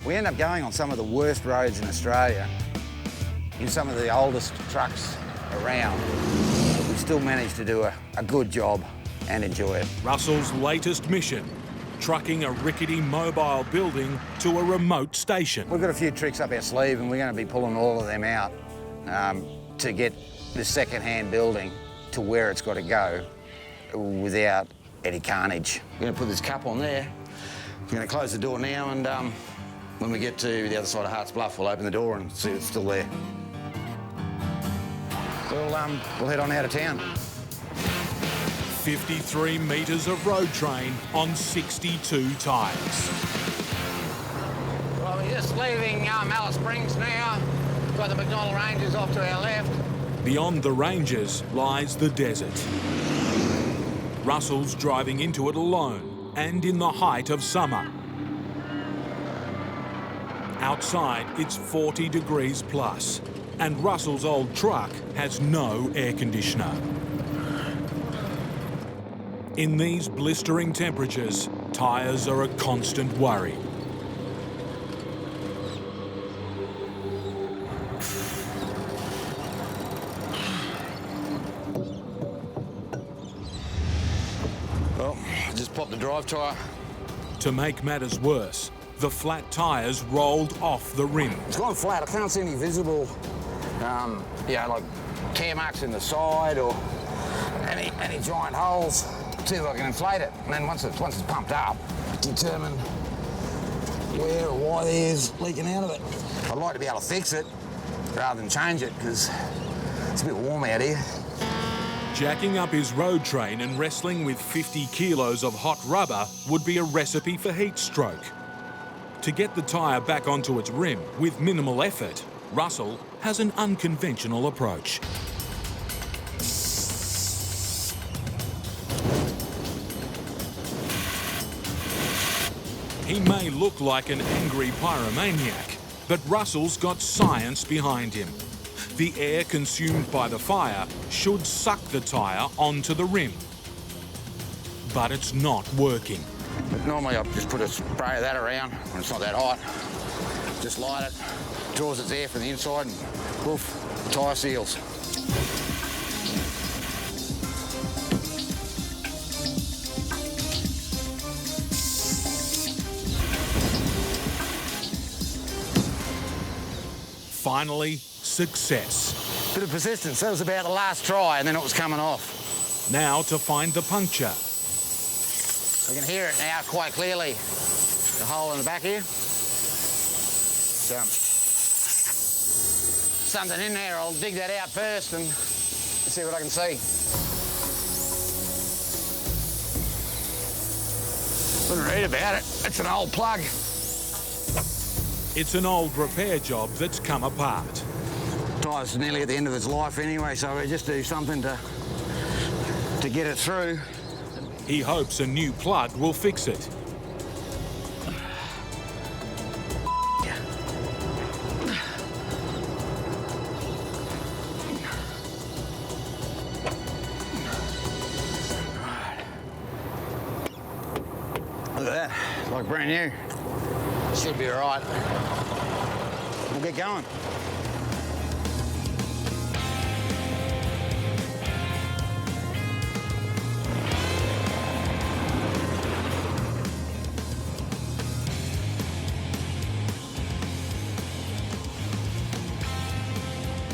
We end up going on some of the worst roads in Australia, in some of the oldest trucks around, but we still manage to do a good job and enjoy it. Russell's latest mission, trucking a rickety mobile building to a remote station. We've got a few tricks up our sleeve and we're going to be pulling all of them out to get the second-hand building to where it's got to go without any carnage. We're going to put this cup on there. We're going to close the door now, and when we get to the other side of Hart's Bluff, we'll open the door and see it's still there. We'll head on out of town. 53 metres of road train on 62 tyres. Well, we're just leaving Alice Springs now. Got the McDonnell Ranges off to our left. Beyond the ranges lies the desert. Russell's driving into it alone and in the height of summer. Outside, it's 40 degrees plus, and Russell's old truck has no air conditioner. In these blistering temperatures, tyres are a constant worry. Well, just popped the drive tyre. To make matters worse, the flat tyres rolled off the rim. It's gone flat. I can't see any visible, like tear marks in the side or any giant holes. See if I can inflate it, and then once it's pumped up, determine where or why there's leaking out of it. I'd like to be able to fix it rather than change it because it's a bit warm out here. Jacking up his road train and wrestling with 50 kilos of hot rubber would be a recipe for heat stroke. To get the tyre back onto its rim with minimal effort, Russell has an unconventional approach. He may look like an angry pyromaniac, but Russell's got science behind him. The air consumed by the fire should suck the tyre onto the rim. But it's not working. But normally I just put a spray of that around when it's not that hot. Just light it, draws its air from the inside, and poof, the tyre seals. Finally, success. Bit of persistence. That was about the last try, and then it was coming off. Now to find the puncture. We can hear it now quite clearly. The hole in the back here. Something in there. I'll dig that out first and see what I can see. Wouldn't read about it. It's an old plug. It's an old repair job that's come apart. Tyre's nearly at the end of its life anyway, so we just do something to get it through. He hopes a new plug will fix it. Look at that, it's like brand new. Should be all right. We'll get going.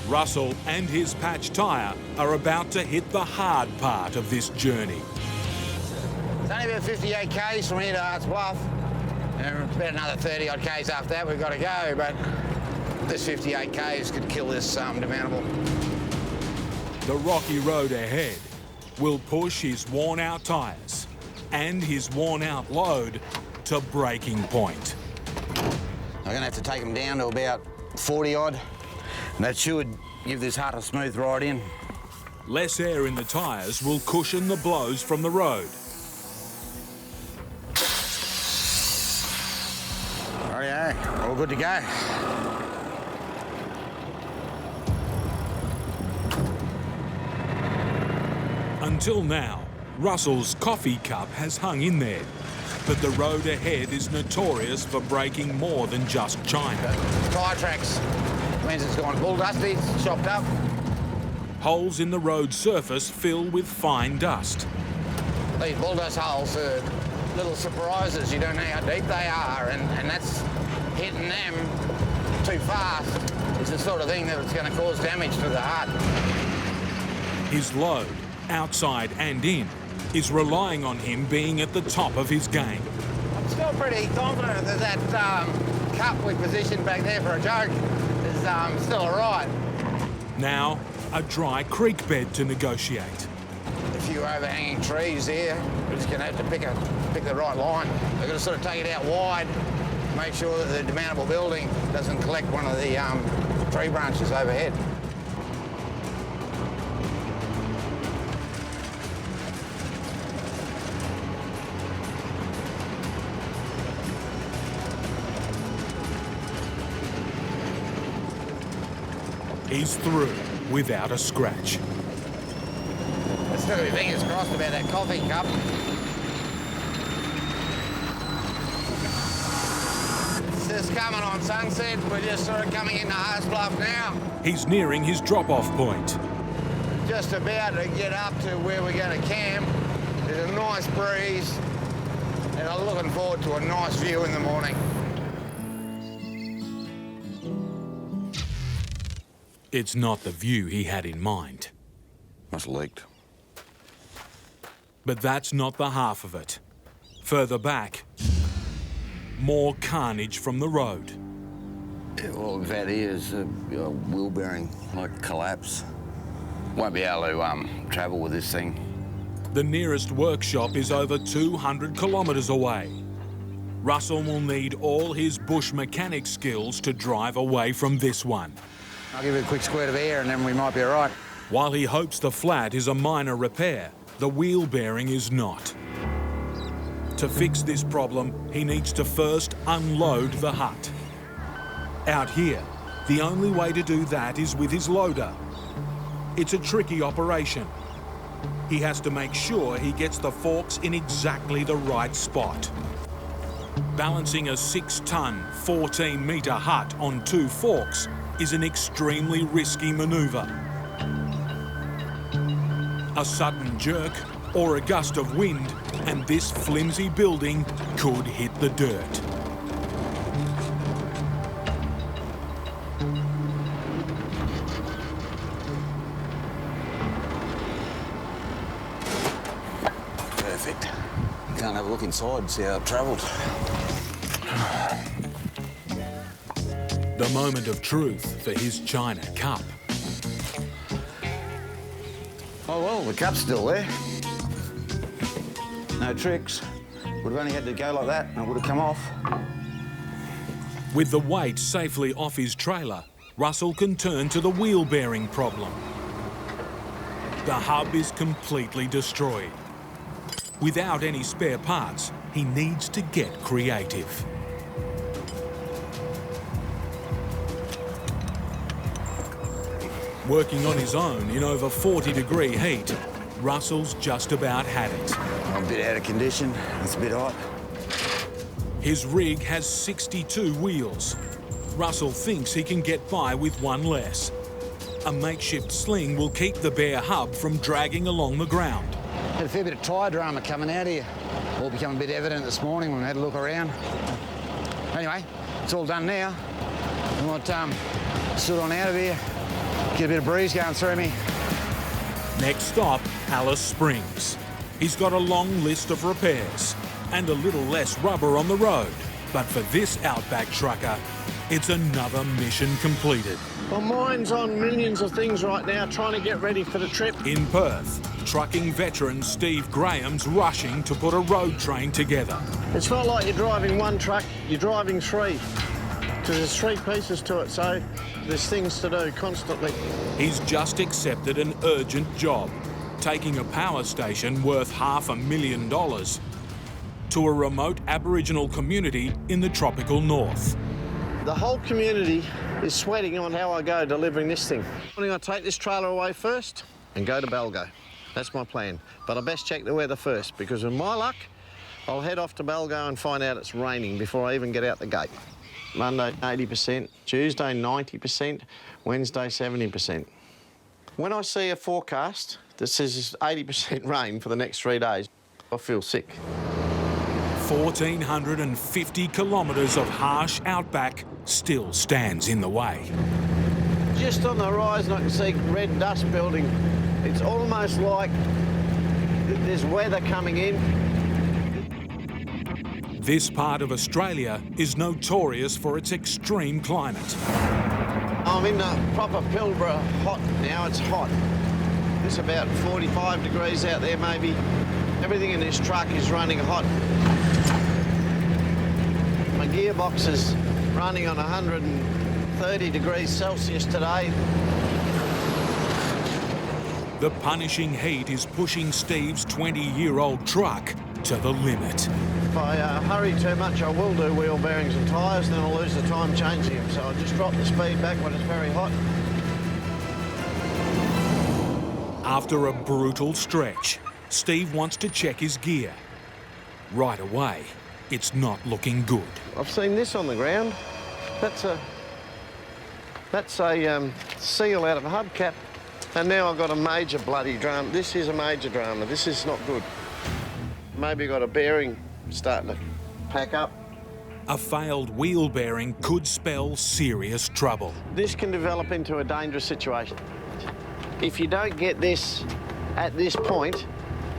Russell and his patch tyre are about to hit the hard part of this journey. It's only about 58 k's from here to Hart's Bluff. And it's about another 30 odd k's after that we've got to go, but this 58 k's could kill this demountable. The rocky road ahead will push his worn-out tyres and his worn-out load to breaking point. I'm going to have to take them down to about 40 odd, and that should give this Hart a smooth ride in. Less air in the tyres will cushion the blows from the road. Rightio, all good to go. Until now, Russell's coffee cup has hung in there. But the road ahead is notorious for breaking more than just china. Tyre tracks means it's gone bull dusty, it's chopped up. Holes in the road surface fill with fine dust. These bull dust holes are little surprises. You don't know how deep they are, and that's hitting them too fast. It's the sort of thing that's going to cause damage to the heart. His load, outside and in, is relying on him being at the top of his game. I'm still pretty confident that cup we positioned back there for a joke is still all right. Now, a dry creek bed to negotiate. A few overhanging trees here. We're just going to have to pick the right line. We've got to sort of take it out wide, make sure that the demountable building doesn't collect one of the tree branches overhead. He's through without a scratch. Let's still got your fingers crossed about that coffee cup. It's just coming on sunset. We're just sort of coming into Haas Bluff now. He's nearing his drop-off point. Just about to get up to where we're going to camp. There's a nice breeze, and I'm looking forward to a nice view in the morning. It's not the view he had in mind. Must have leaked. But that's not the half of it. Further back, more carnage from the road. Yeah, what we've had here is a wheel bearing, like collapse. Won't be able to travel with this thing. The nearest workshop is over 200 kilometres away. Russell will need all his bush mechanic skills to drive away from this one. I'll give it a quick squirt of air and then we might be all right. While he hopes the flat is a minor repair, the wheel bearing is not. To fix this problem, he needs to first unload the hut. Out here, the only way to do that is with his loader. It's a tricky operation. He has to make sure he gets the forks in exactly the right spot. Balancing a 6-ton, 14-metre hut on 2 forks is an extremely risky manoeuvre. A sudden jerk or a gust of wind and this flimsy building could hit the dirt. Perfect. Can't have a look inside and see how it travelled. The moment of truth for his china cup. Oh well, the cup's still there. No tricks. Would have only had to go like that and it would have come off. With the weight safely off his trailer, Russell can turn to the wheel bearing problem. The hub is completely destroyed. Without any spare parts, he needs to get creative. Working on his own in over 40-degree heat, Russell's just about had it. I'm a bit out of condition. It's a bit hot. His rig has 62 wheels. Russell thinks he can get by with one less. A makeshift sling will keep the bare hub from dragging along the ground. Had a fair bit of tyre drama coming out here. All become a bit evident this morning when we had a look around. Anyway, it's all done now. I might stood on out of here, get a bit of breeze going through me. Next stop, Alice Springs. He's got a long list of repairs and a little less rubber on the road. But for this Outback trucker, it's another mission completed. My mind's on millions of things right now, trying to get ready for the trip. In Perth, trucking veteran Steve Graham's rushing to put a road train together. It's not like you're driving one truck, you're driving 3. Because there's 3 pieces to it, so there's things to do constantly. He's just accepted an urgent job, taking a power station worth $500,000 to a remote Aboriginal community in the tropical north. The whole community is sweating on how I go delivering this thing. I'm going to take this trailer away first and go to Balgo. That's my plan. But I best check the weather first, because with my luck, I'll head off to Balgo and find out it's raining before I even get out the gate. Monday, 80%, Tuesday, 90%, Wednesday, 70%. When I see a forecast that says 80% rain for the next 3 days, I feel sick. 1,450 kilometres of harsh outback still stands in the way. Just on the horizon, I can see red dust building. It's almost like there's weather coming in. This part of Australia is notorious for its extreme climate. I'm in the proper Pilbara hot now, it's hot. It's about 45 degrees out there maybe. Everything in this truck is running hot. My gearbox is running on 130 degrees Celsius today. The punishing heat is pushing Steve's 20-year-old truck to the limit. If I hurry too much, I will do wheel bearings and tyres, then I'll lose the time changing them. So I'll just drop the speed back when it's very hot. After a brutal stretch, Steve wants to check his gear. Right away, it's not looking good. I've seen this on the ground. That's a seal out of a hubcap. And now I've got a major bloody drama. This is a major drama. This is not good. Maybe got a bearing starting to pack up. A failed wheel bearing could spell serious trouble. This can develop into a dangerous situation. If you don't get this at this point,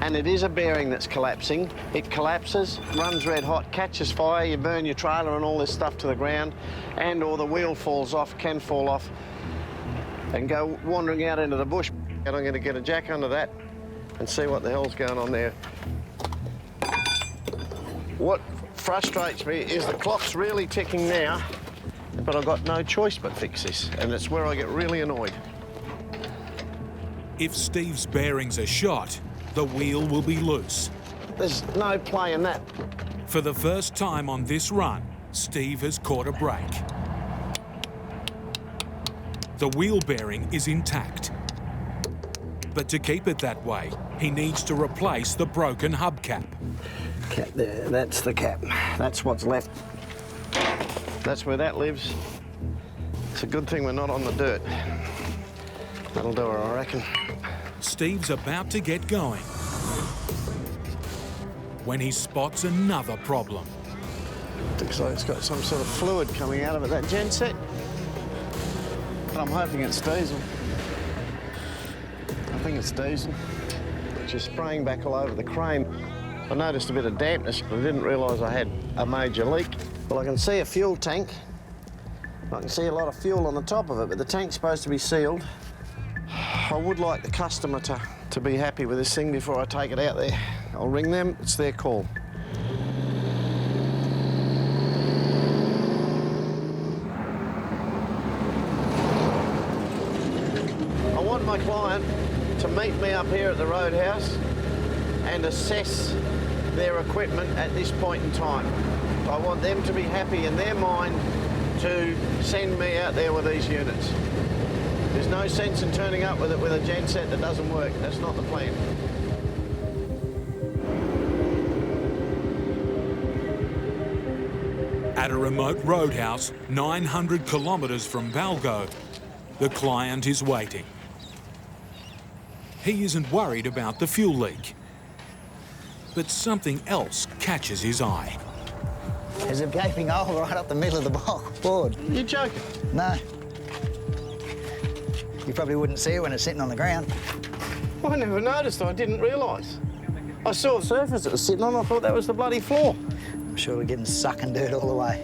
and it is a bearing that's collapsing, it collapses, runs red hot, catches fire, you burn your trailer and all this stuff to the ground, and or the wheel falls off, can fall off, and go wandering out into the bush. And I'm going to get a jack under that and see what the hell's going on there. What frustrates me is the clock's really ticking now, but I've got no choice but fix this, and it's where I get really annoyed. If Steve's bearings are shot, the wheel will be loose. There's no play in that. For the first time on this run, Steve has caught a break. The wheel bearing is intact. But to keep it that way, he needs to replace the broken hubcap. Cap there, that's the cap. That's what's left. That's where that lives. It's a good thing we're not on the dirt. That'll do her, I reckon. Steve's about to get going when he spots another problem. Looks like it's got some sort of fluid coming out of it, that genset. But I'm hoping it's diesel. I think it's diesel, which is spraying back all over the crane. I noticed a bit of dampness, but I didn't realise I had a major leak. Well, I can see a fuel tank. I can see a lot of fuel on the top of it, but the tank's supposed to be sealed. I would like the customer to be happy with this thing before I take it out there. I'll ring them, it's their call. I want my client to meet me up here at the roadhouse and assess their equipment at this point in time. I want them to be happy in their mind to send me out there with these units. There's no sense in turning up with a genset that doesn't work. That's not the plan. At a remote roadhouse 900 kilometres from Balgo, the client is waiting. He isn't worried about the fuel leak, but something else catches his eye. There's a gaping hole right up the middle of the board. You're joking? No. You probably wouldn't see it when it's sitting on the ground. Well, I never noticed. I didn't realise. I saw the surface it was sitting on. I thought that was the bloody floor. I'm sure we're getting sucking dirt all the way.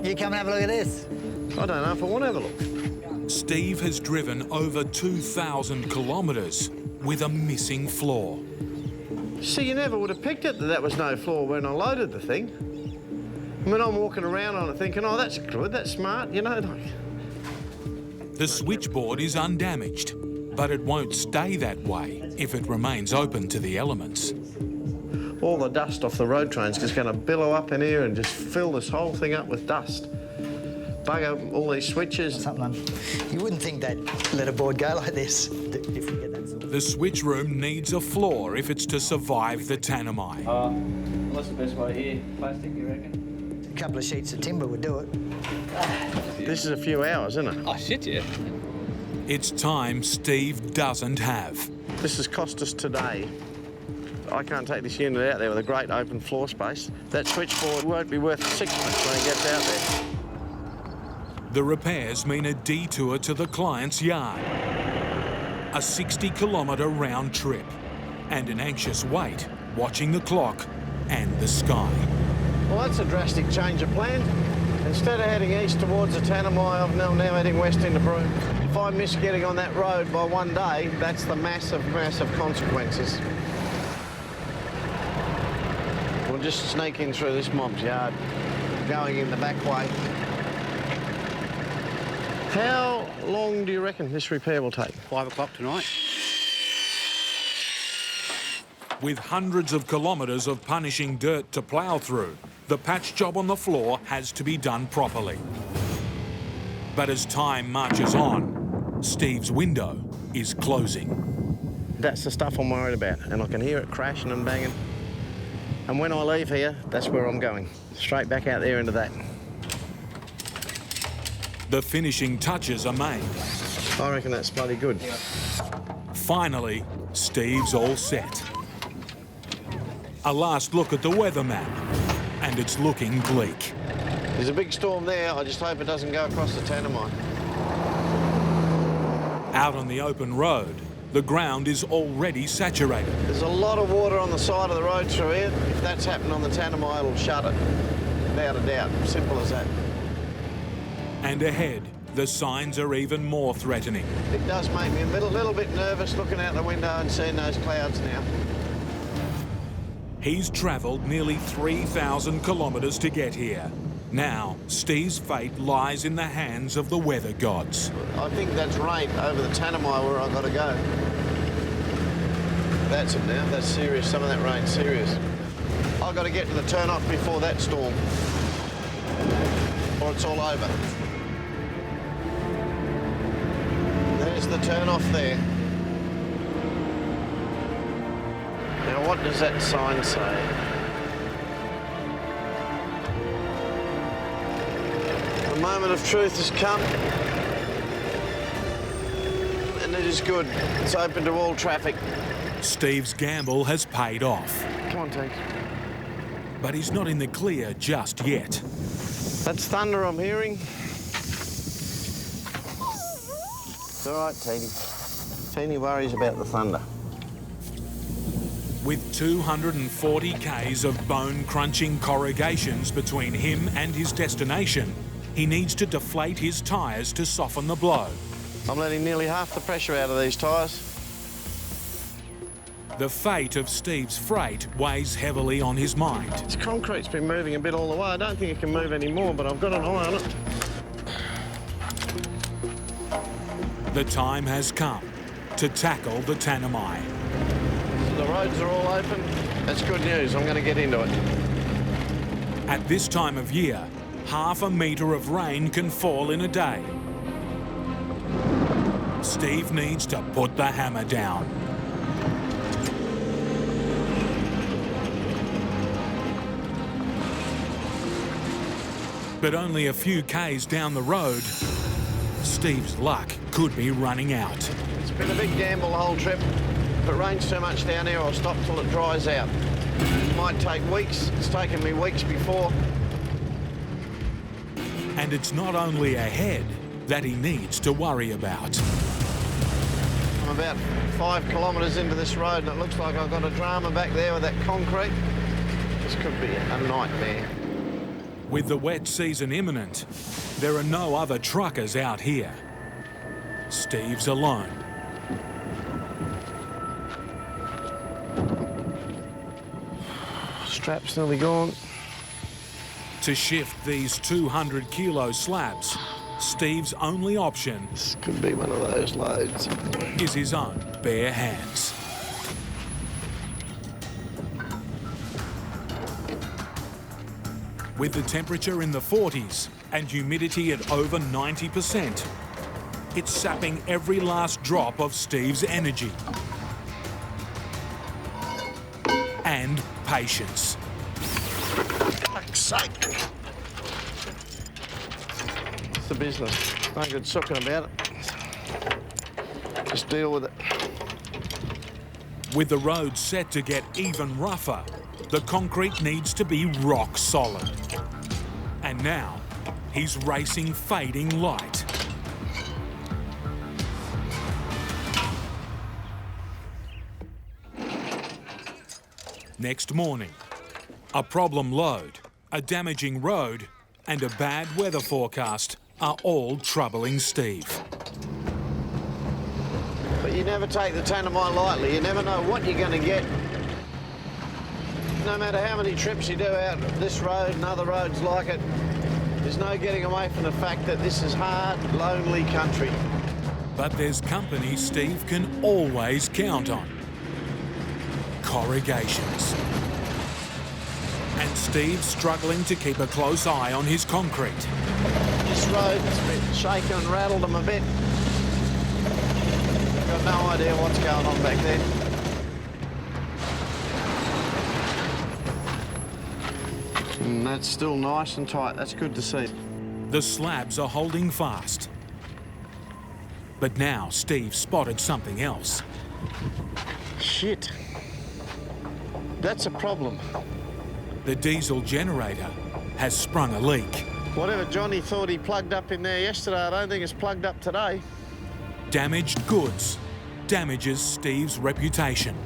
You come and have a look at this. I don't know if I want to have a look. Steve has driven over 2,000 kilometres with a missing floor. See, you never would have picked it that there was no floor when I loaded the thing. I mean, I'm walking around on it thinking, oh, that's good, that's smart, you know. The switchboard is undamaged, but it won't stay that way if it remains open to the elements. All the dust off the road train's just going to billow up in here and just fill this whole thing up with dust. Bug up all these switches. You wouldn't think they'd let a board go like this if we get that sort of... The switch room needs a floor if it's to survive the Tanami. What's the best way here? Plastic, you reckon? A couple of sheets of timber would do it. This is a few hours, isn't it? Oh, shit, yeah. It's time Steve doesn't have. This has cost us today. I can't take this unit out there with a great open floor space. That switchboard won't be worth sixpence when it gets out there. The repairs mean a detour to the client's yard, a 60-kilometre round trip, and an anxious wait watching the clock and the sky. Well, that's a drastic change of plan. Instead of heading east towards the Tanami, I'm now heading west into Broome. If I miss getting on that road by one day, that's the massive, massive consequences. We'll just sneak in through this mob's yard, going in the back way. How long do you reckon this repair will take? 5 o'clock tonight. With hundreds of kilometres of punishing dirt to plough through, the patch job on the floor has to be done properly. But as time marches on, Steve's window is closing. That's the stuff I'm worried about, and I can hear it crashing and banging. And when I leave here, that's where I'm going. Straight back out there into that. The finishing touches are made. I reckon that's bloody good. Finally, Steve's all set. A last look at the weather map, and it's looking bleak. There's a big storm there. I just hope it doesn't go across the Tanami. Out on the open road, the ground is already saturated. There's a lot of water on the side of the road through here. If that's happened on the Tanami, it'll shut it. Without a doubt. Simple as that. And ahead, the signs are even more threatening. It does make me a little bit nervous looking out the window and seeing those clouds now. He's travelled nearly 3,000 kilometres to get here. Now, Steve's fate lies in the hands of the weather gods. I think that's rain over the Tanami where I've got to go. That's it now. That's serious. Some of that rain's serious. I've got to get to the turn-off before that storm, or it's all over. There's the turn-off there. Now, what does that sign say? The moment of truth has come, and it is good. It's open to all traffic. Steve's gamble has paid off. Come on, T. But he's not in the clear just yet. That's thunder I'm hearing. It's all right, Teeny. Teeny worries about the thunder. With 240 k's of bone-crunching corrugations between him and his destination, he needs to deflate his tyres to soften the blow. I'm letting nearly half the pressure out of these tyres. The fate of Steve's freight weighs heavily on his mind. This concrete's been moving a bit all the way. I don't think it can move any more, but I've got an eye on it. The time has come to tackle the Tanami. The roads are all open. That's good news. I'm going to get into it. At this time of year, half a metre of rain can fall in a day. Steve needs to put the hammer down. But only a few k's down the road, Steve's luck could be running out. It's been a big gamble the whole trip. If it rains too much down here, I'll stop till it dries out. It might take weeks. It's taken me weeks before. And it's not only ahead that he needs to worry about. I'm about 5 kilometres into this road and it looks like I've got a drama back there with that concrete. This could be a nightmare. With the wet season imminent, there are no other truckers out here. Steve's alone. Strap's nearly gone. To shift these 200-kilo slabs, Steve's only option This could be one of those loads. is his own bare hands. With the temperature in the 40s and humidity at over 90%, it's sapping every last drop of Steve's energy and patience. sake. It's the business. No good sooking about it. Just deal with it. With the road set to get even rougher, the concrete needs to be rock solid. And now, he's racing fading light. Next morning, a problem load, a damaging road, and a bad weather forecast are all troubling Steve. But you never take the Tanami lightly. You never know what you're going to get. No matter how many trips you do out this road and other roads like it, there's no getting away from the fact that this is hard, lonely country. But there's company Steve can always count on. Corrugations. And Steve's struggling to keep a close eye on his concrete. This road's been shaken and rattled them a bit. Got no idea what's going on back there. And that's still nice and tight. That's good to see. The slabs are holding fast. But now Steve spotted something else. Shit. That's a problem. The diesel generator has sprung a leak. Whatever Johnny thought he plugged up in there yesterday, I don't think it's plugged up today. Damaged goods damages Steve's reputation.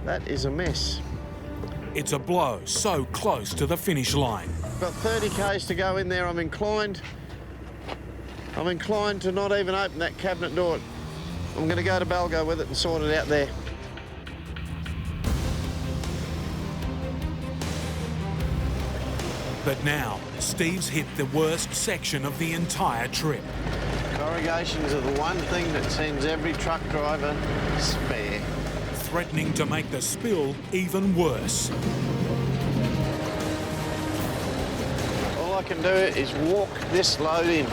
That is a mess. It's a blow so close to the finish line. Got 30 k's to go in there. I'm inclined to not even open that cabinet door. I'm going to go to Balgo with it and sort it out there. But now, Steve's hit the worst section of the entire trip. Corrugations are the one thing that sends every truck driver spare. Threatening to make the spill even worse. All I can do is walk this load in.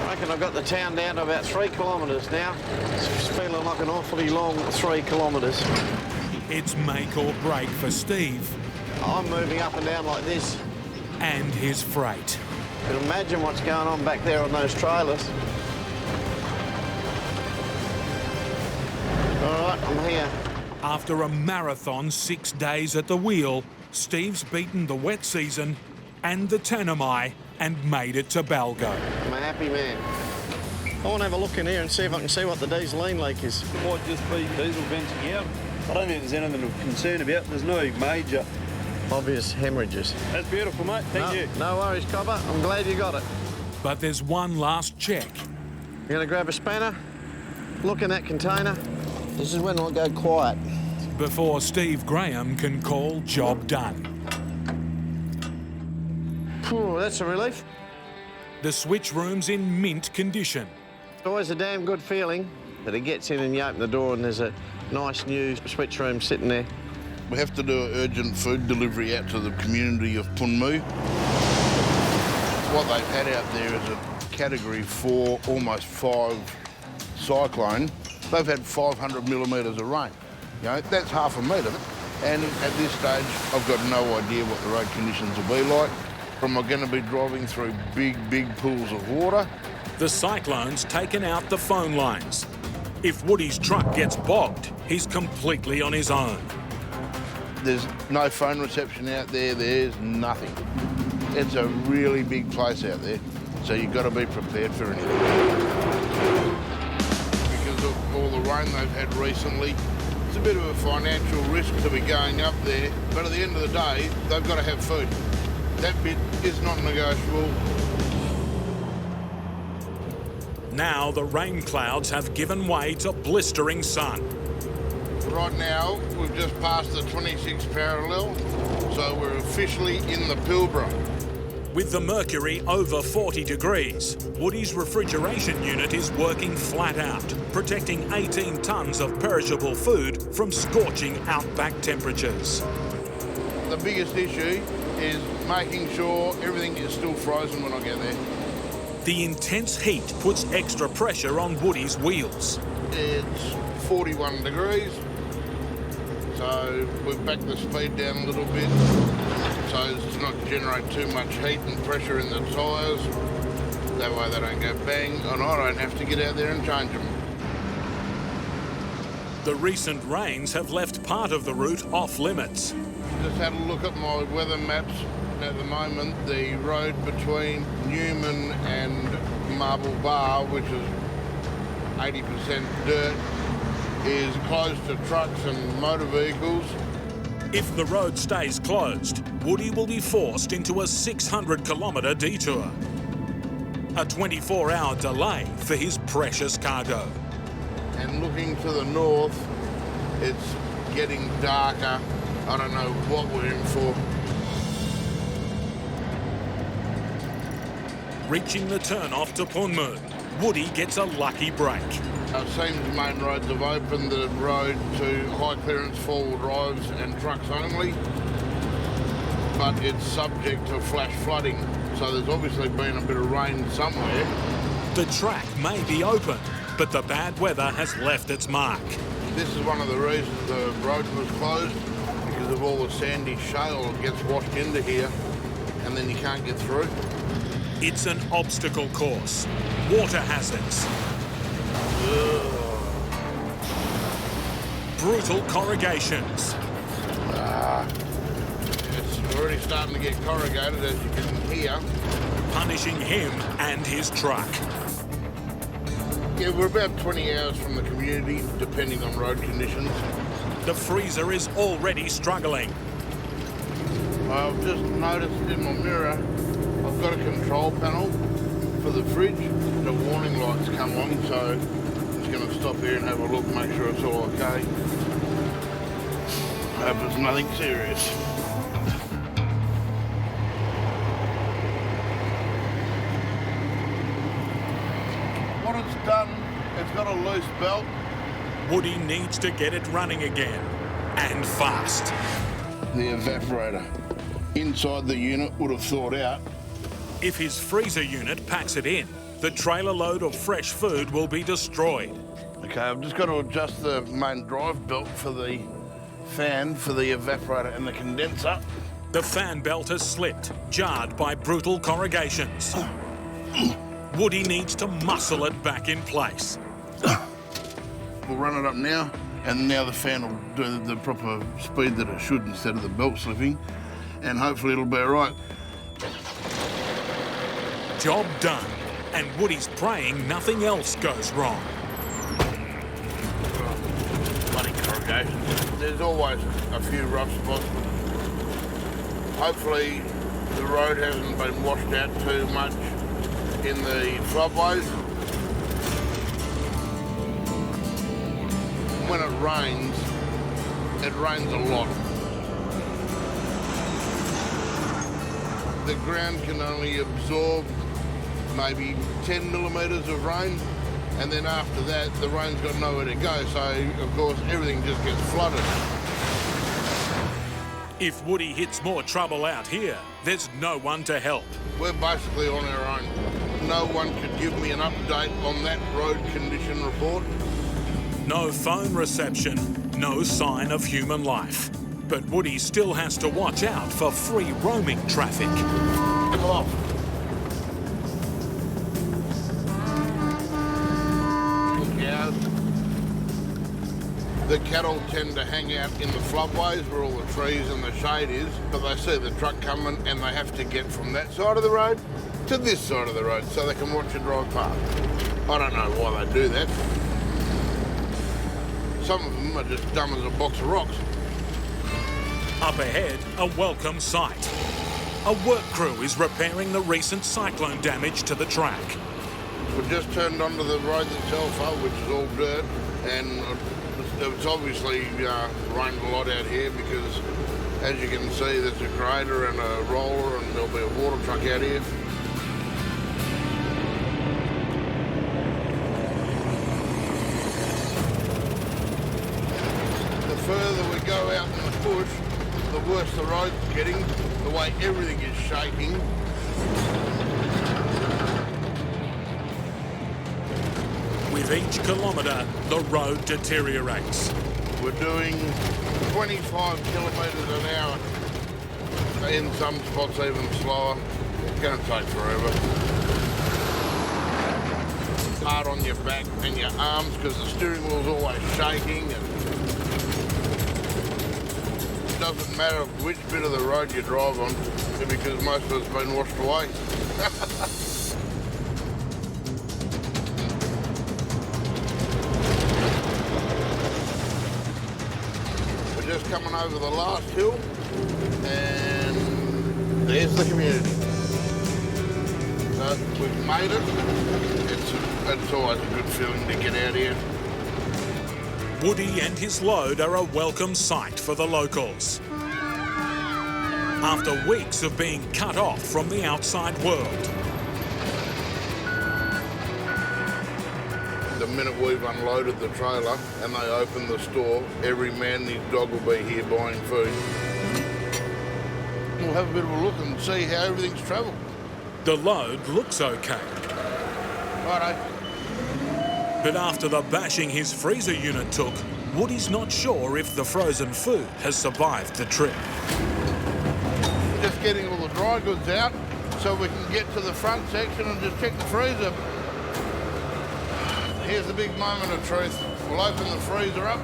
I reckon I've got the town down to about 3 kilometres now. It's feeling like an awfully long 3 kilometres. It's make or break for Steve. I'm moving up and down like this. And his freight. You can imagine what's going on back there on those trailers. All right, I'm here. After a marathon 6 days at the wheel, Steve's beaten the wet season and the Tanami and made it to Balgo. I'm a happy man. I want to have a look in here and see if I can see what the diesel leak is. Might just be diesel venting out. I don't think there's anything to concern about. There's no major Obvious hemorrhages. That's beautiful, mate. Thank you. No worries, Cobber. I'm glad you got it. But there's one last check. You're going to grab a spanner, look in that container. This is when I'll go quiet. Before Steve Graham can call job done. Phew, that's a relief. The switch room's in mint condition. It's always a damn good feeling that it gets in and you open the door and there's a nice new switch room sitting there. We have to do an urgent food delivery out to the community of Punmu. What they've had out there is a Category 4, almost 5 cyclone. They've had 500 millimetres of rain. You know, that's half a metre. And at this stage, I've got no idea what the road conditions will be like. Am I going to be driving through big pools of water? The cyclone's taken out the phone lines. If Woody's truck gets bogged, he's completely on his own. There's no phone reception out there, there's nothing. It's a really big place out there, so you've got to be prepared for anything. Because of all the rain they've had recently, it's a bit of a financial risk to be going up there, but at the end of the day, they've got to have food. That bit is not negotiable. Now the rain clouds have given way to blistering sun. Right now, we've just passed the 26th parallel, so we're officially in the Pilbara. With the mercury over 40 degrees, Woody's refrigeration unit is working flat out, protecting 18 tonnes of perishable food from scorching outback temperatures. The biggest issue is making sure everything is still frozen when I get there. The intense heat puts extra pressure on Woody's wheels. it's 41 degrees. So we've backed the speed down a little bit so as to not generate too much heat and pressure in the tyres. That way they don't go bang, and I don't have to get out there and change them. The recent rains have left part of the route off limits. Just had a look at my weather maps. At the moment, the road between Newman and Marble Bar, which is 80% dirt, is closed to trucks and motor vehicles. If the road stays closed, Woody will be forced into a 600-kilometre detour. A 24-hour delay for his precious cargo. And looking to the north, it's getting darker. I don't know what we're in for. Reaching the turn-off to Punmu, Woody gets a lucky break. It seems main roads have opened the road to high-clearance four-wheel drives and trucks only, but it's subject to flash flooding, so there's obviously been a bit of rain somewhere. The track may be open, but the bad weather has left its mark. This is one of the reasons the road was closed, because of all the sandy shale that gets washed into here, and then you can't get through. It's an obstacle course, water hazards, brutal corrugations. It's already starting to get corrugated, as you can hear. Punishing him and his truck. Yeah, we're about 20 hours from the community, depending on road conditions. The freezer is already struggling. I've just noticed in my mirror, I've got a control panel for the fridge. The warning lights come on, so I'm just going to stop here and have a look, make sure it's all okay. I hope it's nothing serious. What it's done, it's got a loose belt. Woody needs to get it running again, and fast. The evaporator inside the unit would have thawed out. If his freezer unit packs it in, the trailer load of fresh food will be destroyed. Okay, I've just got to adjust the main drive belt for the fan, for the evaporator and the condenser. The fan belt has slipped, jarred by brutal corrugations. Woody needs to muscle it back in place. We'll run it up now, and now the fan will do the proper speed that it should instead of the belt slipping, and hopefully it'll be all right. Job done, and Woody's praying nothing else goes wrong. Bloody corrugations. There's always a few rough spots. Hopefully the road hasn't been washed out too much in the floodways. When it rains a lot. The ground can only absorb maybe 10 millimetres of rain, and then after that the rain's got nowhere to go, so of course everything just gets flooded. If Woody hits more trouble out here, there's no one to help. We're basically on our own. No one could give me an update on that road condition report. No phone reception, no sign of human life. But Woody still has to watch out for free roaming traffic. Come off. Cows. The cattle tend to hang out in the floodways where all the trees and the shade is, but they see the truck coming and they have to get from that side of the road to this side of the road so they can watch it drive past. I don't know why they do that. Some of them are just dumb as a box of rocks. Up ahead, a welcome sight. A work crew is repairing the recent cyclone damage to the track. We've just turned onto the road itself, which is all dirt, and it's obviously rained a lot out here because, as you can see, there's a grader and a roller, and there'll be a water truck out here. The further we go out in the bush, the worse the road's getting, the way everything is shaking. With each kilometre, the road deteriorates. We're doing 25 kilometres an hour. In some spots even slower. It's going to take forever. Hard on your back and your arms because the steering wheel's always shaking. And it doesn't matter which bit of the road you drive on because most of it's been washed away. We're just coming over the last hill and there's the community. So we've made it. It's always a good feeling to get out here. Woody and his load are a welcome sight for the locals. After weeks of being cut off from the outside world. The minute we've unloaded the trailer and they open the store, every man and his dog will be here buying food. We'll have a bit of a look and see how everything's travelled. The load looks okay. Righto. But after the bashing his freezer unit took, Woody's not sure if the frozen food has survived the trip. Just getting all the dry goods out so we can get to the front section and just check the freezer. Here's the big moment of truth. We'll open the freezer up.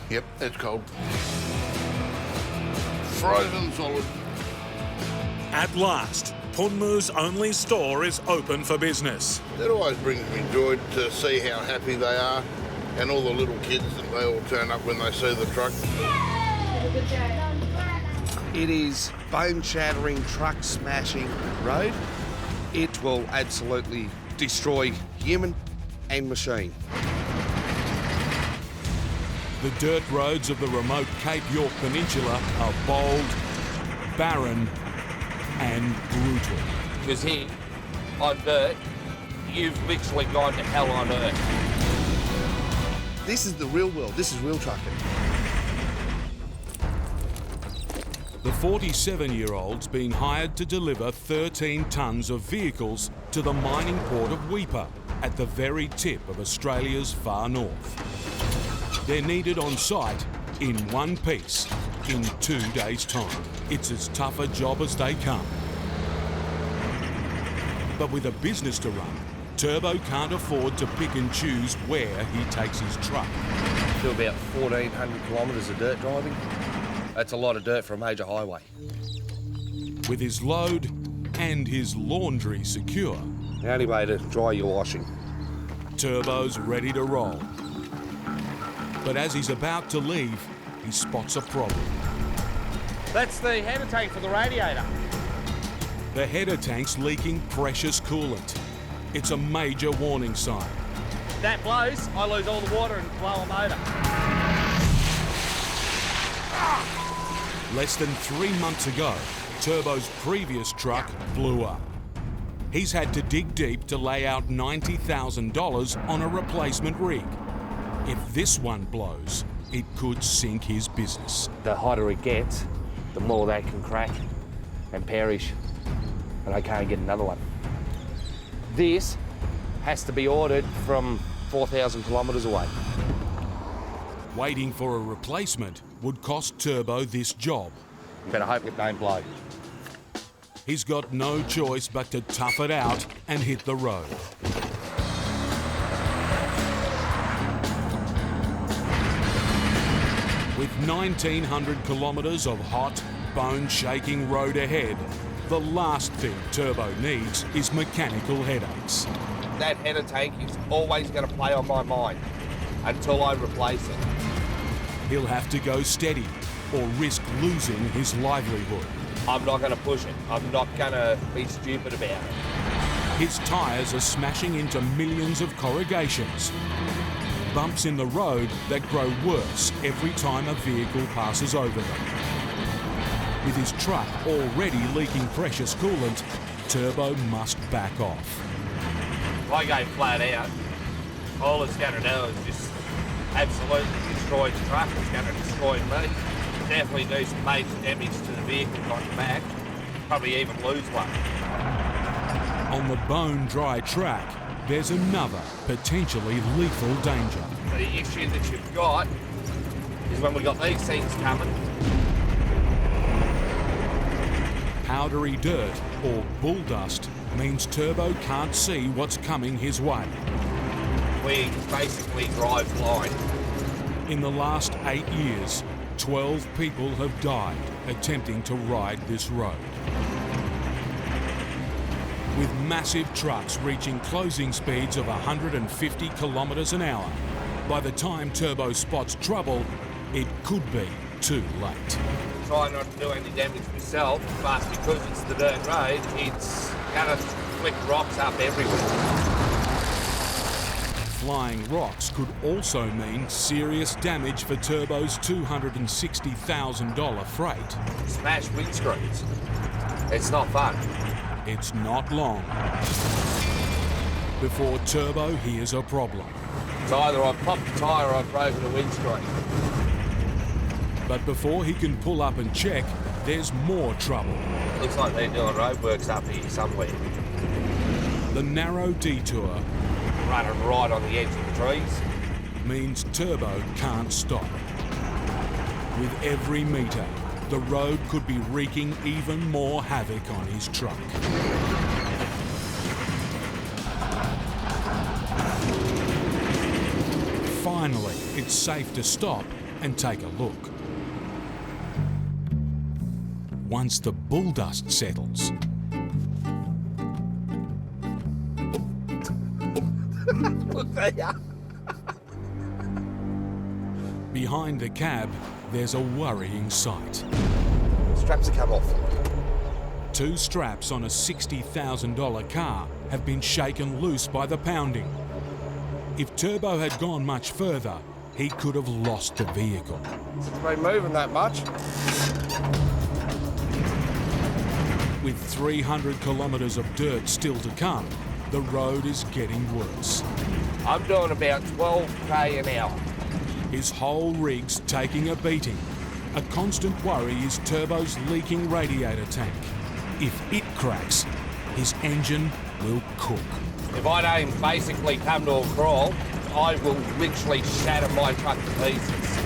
Yep, it's cold. Frozen solid. At last, Punmu's only store is open for business. It always brings me joy to see how happy they are and all the little kids that they all turn up when they see the truck. It is bone-shattering, truck-smashing road. It will absolutely destroy human and machine. The dirt roads of the remote Cape York Peninsula are bold, barren and brutal. Because here, on dirt, you've literally gone to hell on earth. This is the real world. This is real trucking. The 47-year-old's been hired to deliver 13 tonnes of vehicles to the mining port of Weipa at the very tip of Australia's far north. They're needed on site in one piece in 2 days' time. It's as tough a job as they come. But with a business to run, Turbo can't afford to pick and choose where he takes his truck. Do about 1,400 kilometres of dirt driving. That's a lot of dirt for a major highway. With his load and his laundry secure, The only way to dry your washing. Turbo's ready to roll. But as he's about to leave, he spots a problem. That's the header tank for the radiator. The header tank's leaking precious coolant. It's a major warning sign. If that blows, I lose all the water and blow a motor. Less than 3 months ago, Turbo's previous truck blew up. He's had to dig deep to lay out $90,000 on a replacement rig. If this one blows, it could sink his business. The hotter it gets, the more they can crack and perish, and I can't get another one. This has to be ordered from 4,000 kilometres away. Waiting for a replacement would cost Turbo this job. Better hope it don't blow. He's got no choice but to tough it out and hit the road. With 1,900 kilometres of hot, bone-shaking road ahead, the last thing Turbo needs is mechanical headaches. That header tank is always going to play on my mind until I replace it. He'll have to go steady or risk losing his livelihood. I'm not going to push it. I'm not going to be stupid about it. His tyres are smashing into millions of corrugations. Bumps in the road that grow worse every time a vehicle passes over them. With his truck already leaking precious coolant, Turbo must back off. If I go flat out, all it's going to do is just absolutely destroy the truck. It's going to destroy me. definitely do some major damage to the vehicle on the back. Probably even lose one. On the bone-dry track, there's another potentially lethal danger. The issue that you've got is when we got these things coming. Powdery dirt, or bull dust, means Turbo can't see what's coming his way. We basically drive blind. In the last 8 years, 12 people have died attempting to ride this road. With massive trucks reaching closing speeds of 150 kilometres an hour, by the time Turbo spots trouble, it could be too late. Try not to do any damage myself, but because it's the dirt road, it's gonna flick rocks up everywhere. Flying rocks could also mean serious damage for Turbo's $260,000 freight. Smash windscreens. It's not fun. It's not long before Turbo hears a problem. It's either I've popped the tyre or I've broken the windscreen. But before he can pull up and check, there's more trouble. Looks like they're doing roadworks up here somewhere. The narrow detour, running right on the edge of the trees, means Turbo can't stop. With every metre, the road could be wreaking even more havoc on his truck. Finally, it's safe to stop and take a look. Once the bull dust settles, look there. behind the cab, there's a worrying sight. Straps have come off. 2 straps on a $60,000 car have been shaken loose by the pounding. If Turbo had gone much further, he could have lost the vehicle. It's been moving that much. With 300 kilometres of dirt still to come, the road is getting worse. I'm doing about 12k an hour. His whole rig's taking a beating. A constant worry is Turbo's leaking radiator tank. If it cracks, his engine will cook. If I don't basically come to a crawl, I will literally shatter my truck to pieces.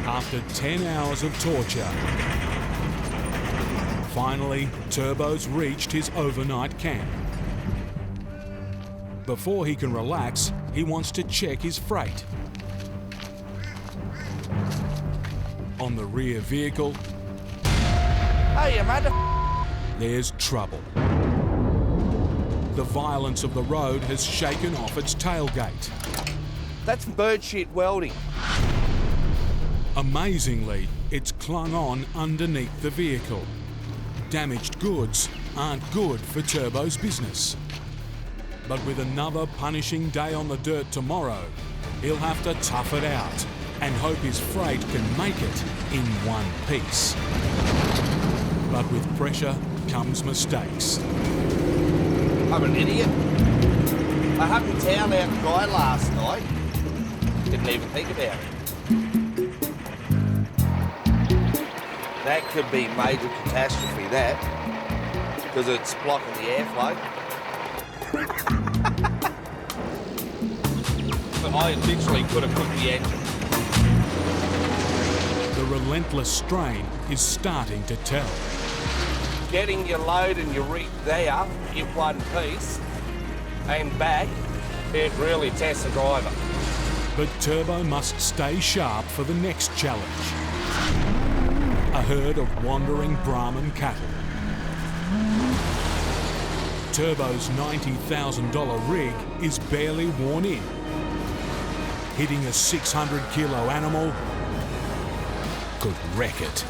After 10 hours of torture, finally, Turbo's reached his overnight camp. Before he can relax, he wants to check his freight. On the rear vehicle, Hey, you mother... there's trouble. The violence of the road has shaken off its tailgate. That's bird shit welding. Amazingly, it's clung on underneath the vehicle. Damaged goods aren't good for Turbo's business. But with another punishing day on the dirt tomorrow, he'll have to tough it out and hope his freight can make it in one piece. But with pressure comes mistakes. I'm an idiot. I happened to town out the guy last night. Didn't even think about it. That could be major catastrophe, that, because it's blocking the airflow. But I literally could have cooked the engine. The relentless strain is starting to tell. Getting your load and your rig there in one piece and back, it really tests the driver. But Turbo must stay sharp for the next challenge. A herd of wandering Brahman cattle. Turbo's $90,000 rig is barely worn in. Hitting a 600-kilo animal could wreck it.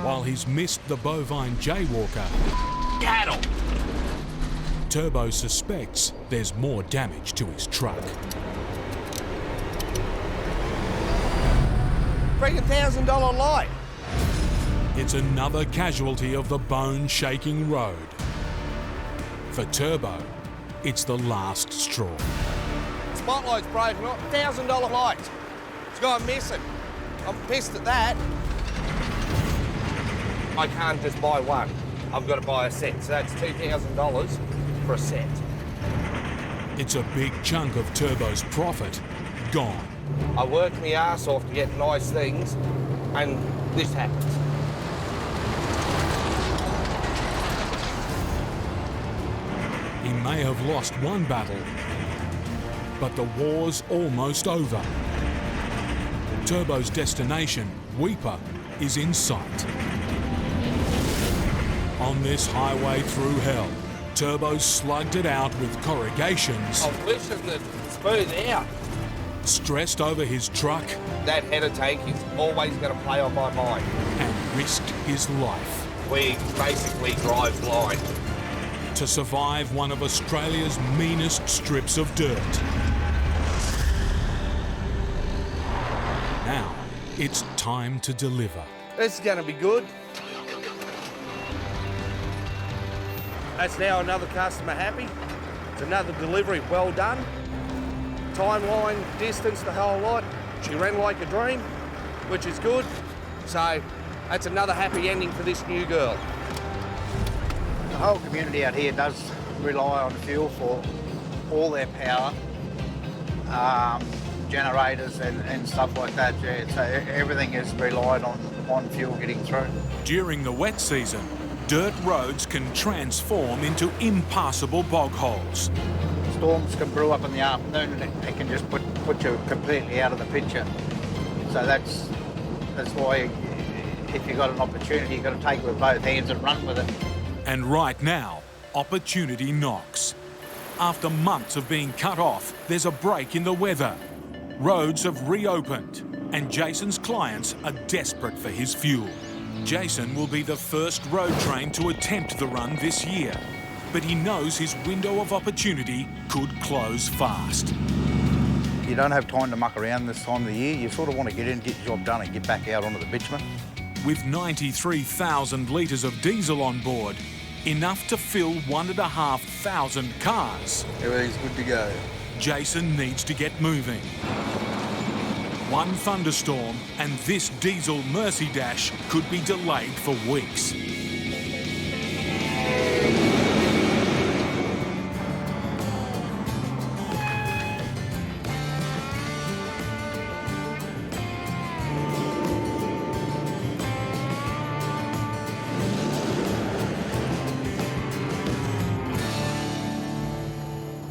While he's missed the bovine jaywalker, Cattle! Turbo suspects there's more damage to his truck. $3,000 light. It's another casualty of the bone-shaking road. For Turbo, it's the last straw. Spotlight's broken off. $1,000 lights. It's gone missing. I'm pissed at that. I can't just buy one. I've got to buy a set. So that's $2,000 for a set. It's a big chunk of Turbo's profit gone. I worked my ass off to get nice things, and this happens. He may have lost one battle, but the war's almost over. Turbo's destination, Weeper, is in sight. On this highway through hell, Turbo slugged it out with corrugations. I'm wishing that smooth out. Stressed over his truck. That header tank is always going to play on my mind. And risked his life. We basically drive blind. To survive one of Australia's meanest strips of dirt. Now, it's time to deliver. This is going to be good. That's now another customer happy. It's another delivery well done. Timeline, distance, the whole lot. She ran like a dream, which is good. So that's another happy ending for this new girl. The whole community out here does rely on fuel for all their power, generators and stuff like that. Yeah. So everything is relied on fuel getting through. During the wet season, dirt roads can transform into impassable bog holes. Storms can brew up in the afternoon and it can just put you completely out of the picture. So that's why if you've got an opportunity, you've got to take it with both hands and run with it. And right now, opportunity knocks. After months of being cut off, there's a break in the weather. Roads have reopened, and Jason's clients are desperate for his fuel. Jason will be the first road train to attempt the run this year, but he knows his window of opportunity could close fast. You don't have time to muck around this time of the year. You sort of want to get in, get your job done and get back out onto the bitumen. With 93,000 litres of diesel on board, enough to fill 1,500 cars. Everything's good to go. Jason needs to get moving. One thunderstorm and this diesel Mercy Dash could be delayed for weeks.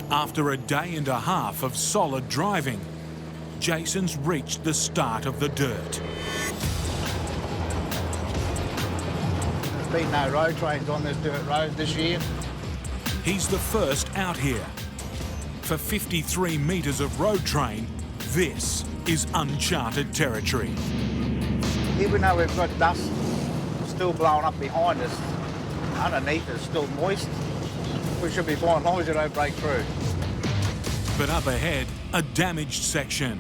After a day and a half of solid driving, Jason's reached the start of the dirt. There's been no road trains on this dirt road this year. He's the first out here. For 53 metres of road train, this is uncharted territory. Even though we've got dust still blowing up behind us, underneath it's still moist. We should be fine as long as you don't break through. But up ahead, a damaged section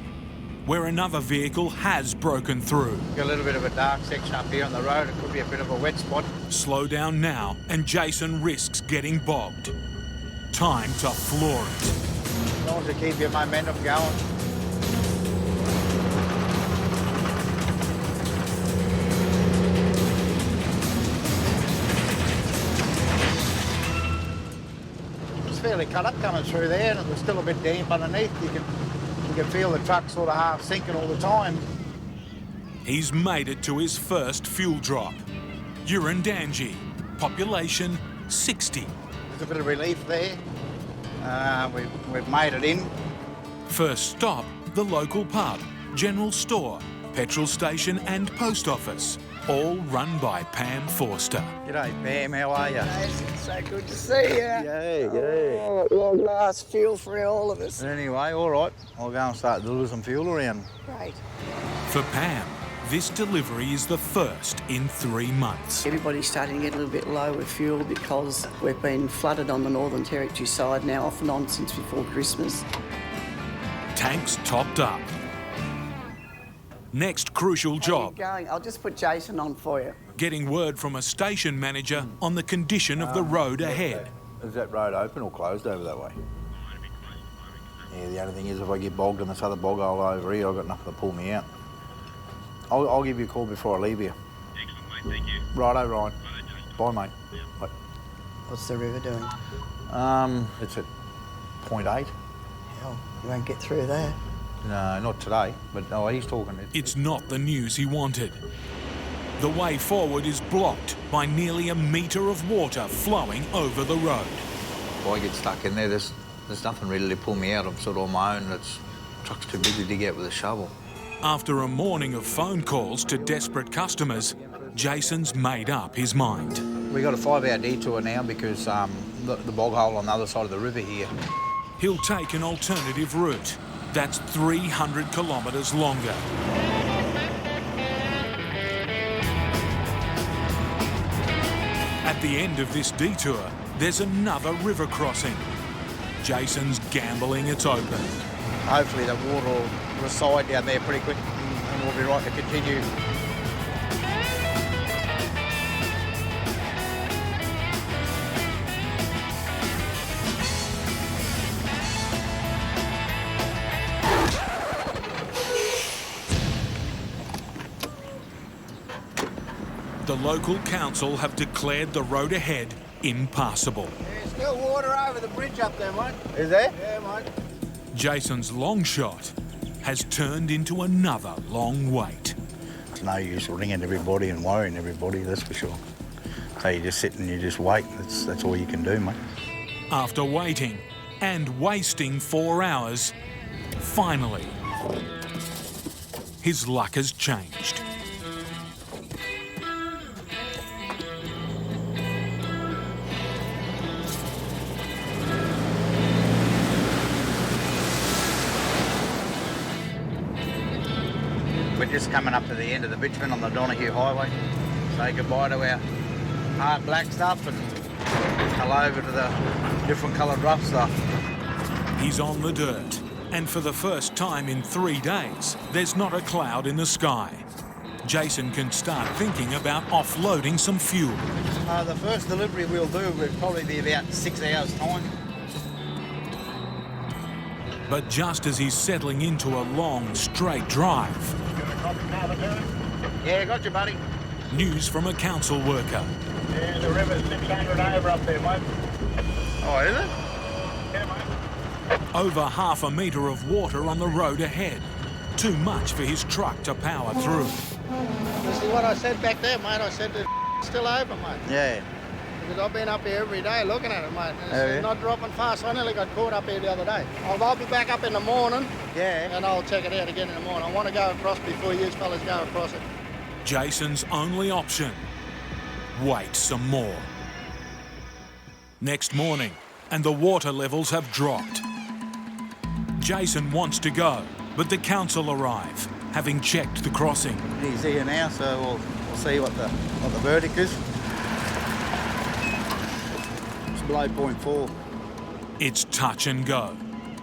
where another vehicle has broken through. Got a little bit of a dark section up here on the road. It could be a bit of a wet spot. Slow down now and Jason risks getting bogged. Time to floor it. As long as you keep your momentum going. Fairly cut up coming through there, and it was still a bit damp underneath. You can feel the truck sort of half sinking all the time. He's made it to his first fuel drop. Urandangi, population 60. There's a bit of relief there. We've made it in. First stop, the local pub, general store, petrol station and post office, all run by Pam Forster. G'day Pam, how are you? It's so good to see you. Yay. Oh, at long last, fuel for all of us. Anyway, all right, I'll go and start delivering some fuel around. Great. For Pam, This delivery is the first in 3 months. Everybody's starting to get a little bit low with fuel because we've been flooded on the Northern Territory side now, off and on since before Christmas. Tanks topped up. Next crucial job, Going. I'll just put Jason on for you. getting word from a station manager on the condition of the road ahead. Is that road open or closed over that way? Yeah, the only thing is if I get bogged on this other bog hole over here, I've got nothing to pull me out. I'll give you a call before I leave here. Excellent, mate. Thank you. Righto, Ryan. Bye, mate. Bye. What's the river doing? It's at 0.8. Hell, you won't get through there. No, not today, but no, he's talking. It's not the news he wanted. The way forward is blocked by nearly a metre of water flowing over the road. If I get stuck in there, there's nothing really to pull me out. I'm sort of on my own. The truck's too busy to get with a shovel. After a morning of phone calls to desperate customers, Jason's made up his mind. We got a 5-hour detour now because the bog hole on the other side of the river here. He'll take an alternative route that's 300 kilometres longer. At the end of this detour, there's another river crossing. Jason's gambling it's open. Hopefully the water will recede down there pretty quick and we'll be right to continue. The local council have declared the road ahead impassable. There's still water over the bridge up there, mate. Is there? Yeah, mate. Jason's long shot has turned into another long wait. It's no use ringing everybody and worrying everybody, that's for sure. So you just sit and you just wait. That's all you can do, mate. After waiting and wasting 4 hours, finally, his luck has changed. We're just coming up to the end of the bitumen on the Donahue Highway. Say goodbye to our hard black stuff and hello over to the different coloured rough stuff. He's on the dirt, and for the first time in 3 days, there's not a cloud in the sky. Jason can start thinking about offloading some fuel. The first delivery we'll do will probably be about 6 hours' time. But just as he's settling into a long, straight drive, Yeah, got you, buddy. news from a council worker. Yeah, the river's 600 over up there, mate. Oh, is it? Yeah, mate. Over half a metre of water on the road ahead. Too much for his truck to power through. This is what I said back there, mate. I said it's still open, mate. Yeah. Because I've been up here every day looking at it, mate. And Oh, it's yeah? not dropping fast. I nearly got caught up here the other day. I'll be back up in the morning. Yeah. And I'll check it out again in the morning. I want to go across before you fellas go across it. Jason's only option, wait some more. Next morning, and the water levels have dropped. Jason wants to go, but the council arrive, having checked the crossing. He's here now, so we'll see what the verdict is. It's below 0.4. It's touch and go.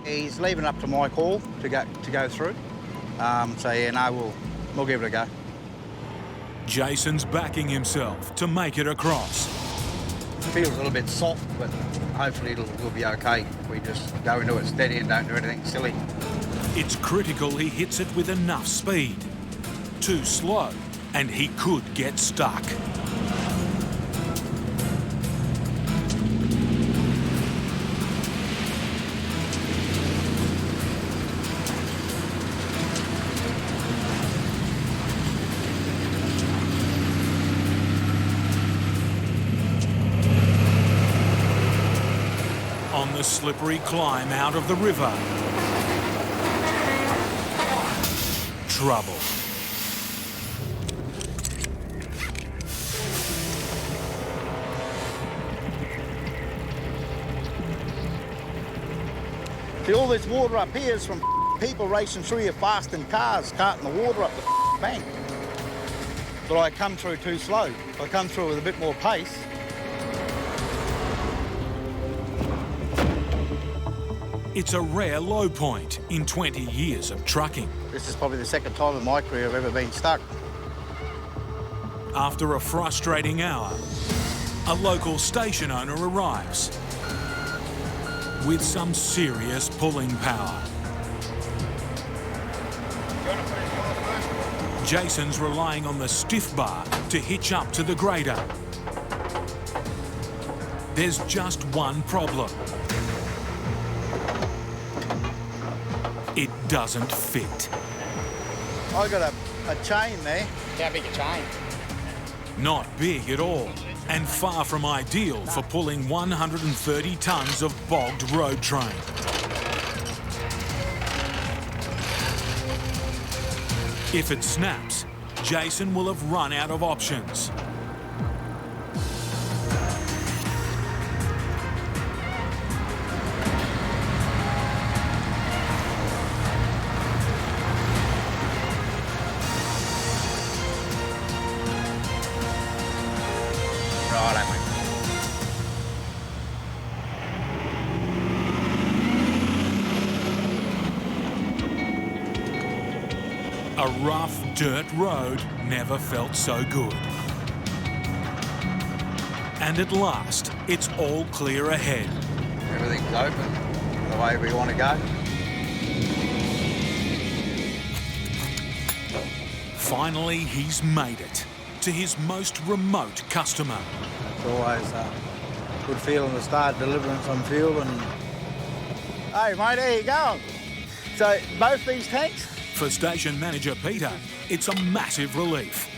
He's leaving up to my call to go through. So yeah, no, we'll give it a go. Jason's backing himself to make it across. Feels a little bit soft, but hopefully it'll be okay. If we just go into it steady and don't do anything silly. It's critical he hits it with enough speed. Too slow, and he could get stuck. On the slippery climb out of the river, trouble. See, all this water up here is from people racing through here fast in cars, carting the water up the bank. but I come through too slow. I come through with a bit more pace. It's a rare low point in 20 years of trucking. This is probably the second time in my career I've ever been stuck. After a frustrating hour, a local station owner arrives with some serious pulling power. Jason's relying on the stiff bar to hitch up to the grader. There's just one problem. It doesn't fit. I got a chain there. How big a chain? Not big at all, and far from ideal for pulling 130 tonnes of bogged road train. If it snaps, Jason will have run out of options. A rough dirt road never felt so good. And at last, it's all clear ahead. Everything's open the way we want to go. Finally, he's made it to his most remote customer. It's always a good feeling to start delivering some fuel and... Hey, mate, how you going? So, both these tanks? For station manager Peter, it's a massive relief.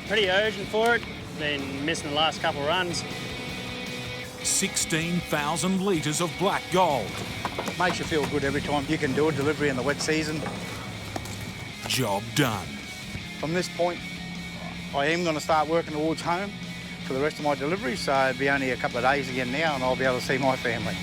Pretty urgent for it. Been missing the last couple of runs. 16,000 litres of black gold. Makes you feel good every time you can do a delivery in the wet season. Job done. From this point, I am going to start working towards home for the rest of my deliveries, so it'll be only a couple of days again now and I'll be able to see my family.